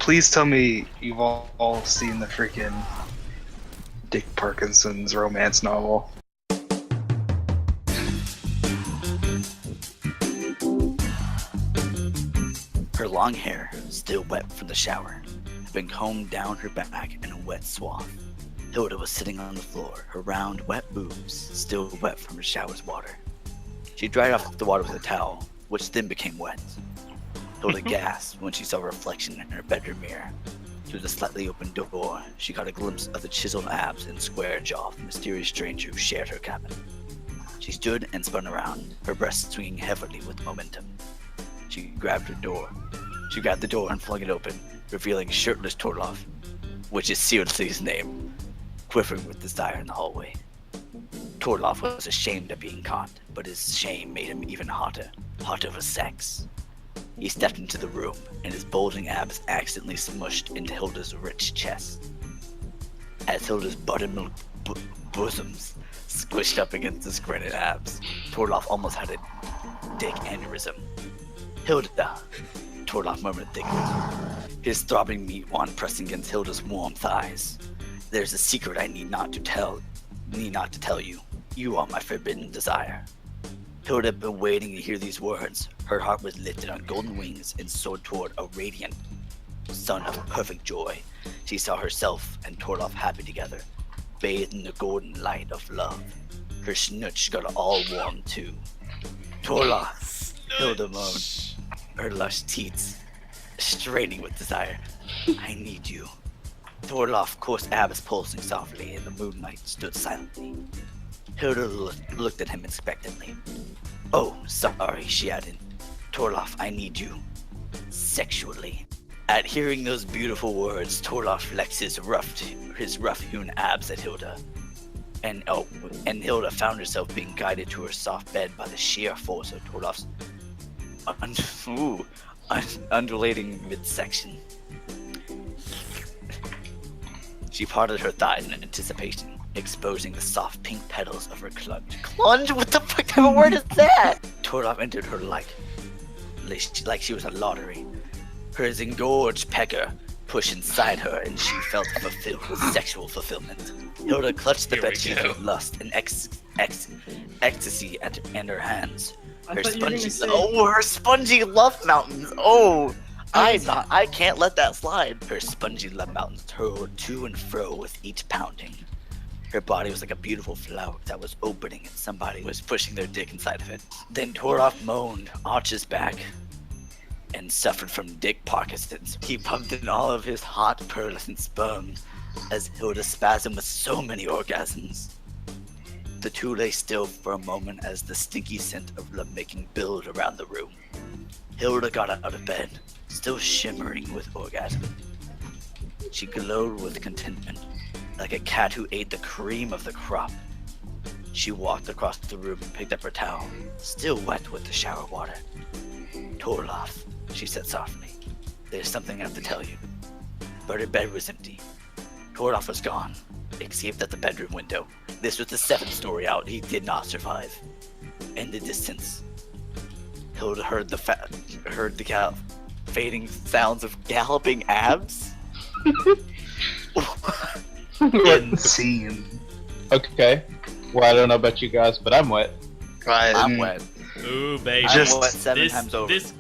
Please tell me you've all seen the freaking Dick Parkinson's romance novel. Her long hair, still wet from the shower, had been combed down her back in a wet swath. Hilda was sitting on the floor, her round, wet boobs still wet from her shower's water. She dried off the water with a towel, which then became wet. Hilda gasped when she saw a reflection in her bedroom mirror. Through the slightly open door, she caught a glimpse of the chiseled abs and square jaw of the mysterious stranger who shared her cabin. She stood and spun around, her breasts swinging heavily with momentum. She grabbed the door and flung it open, revealing shirtless Torloff, which is seriously his name, quivering with desire in the hallway. Torloff was ashamed of being caught, but his shame made him even hotter for sex. He stepped into the room, and his bulging abs accidentally smushed into Hilda's rich chest. As Hilda's buttermilk bosoms squished up against his granite abs, Torloff almost had a dick aneurysm. Hilda, Torloff murmured thickly, his throbbing meat wand pressing against Hilda's warm thighs. There's a secret I need not to tell you. You are my forbidden desire. Hilda had been waiting to hear these words. Her heart was lifted on golden wings and soared toward a radiant sun of perfect joy. She saw herself and Torloff happy together, bathed in the golden light of love. Her schnooch got all warm too. Torloff, Hilda moaned, her lush teats straining with desire. I need you. Torloff, coarse abs pulsing softly in the moonlight, stood silently. Hilda looked at him expectantly. Oh, sorry, she added. Torloff, I need you. Sexually. At hearing those beautiful words, Torloff flexed his rough-hewn abs at Hilda. And Hilda found herself being guided to her soft bed by the sheer force of Torloff's undulating midsection. She parted her thighs in anticipation, exposing the soft pink petals of her clutch. Clunge? What the fuck kind of word is that? Torloff entered her like she was a lottery. Her engorged pecker pushed inside her, and she felt fulfilled with sexual fulfillment. Hilda clutched the bedsheet with lust and ecstasy and her hands. Her spongy love mountains. Oh, I can't let that slide. Her spongy love mountains twirled to and fro with each pounding. Her body was like a beautiful flower that was opening and somebody was pushing their dick inside of it. Then Torloff moaned, arched his back, and suffered from Dick Parkinson's. He pumped in all of his hot, pearlescent sperm as Hilda spasmed with so many orgasms. The two lay still for a moment as the stinky scent of lovemaking billowed around the room. Hilda got out of bed, still shimmering with orgasm. She glowed with contentment, like a cat who ate the cream of the crop. She walked across the room and picked up her towel, still wet with the shower water. Torloff, she said softly, there's something I have to tell you. But her bed was empty. Torloff was gone, escaped at the bedroom window. This was the 7th story out. He did not survive. In the distance, Hilda heard the fading sounds of galloping abs. Insane. Okay. Well, I don't know about you guys, but I'm wet. I'm wet. Ooh, baby. I'm wet 7 times over. This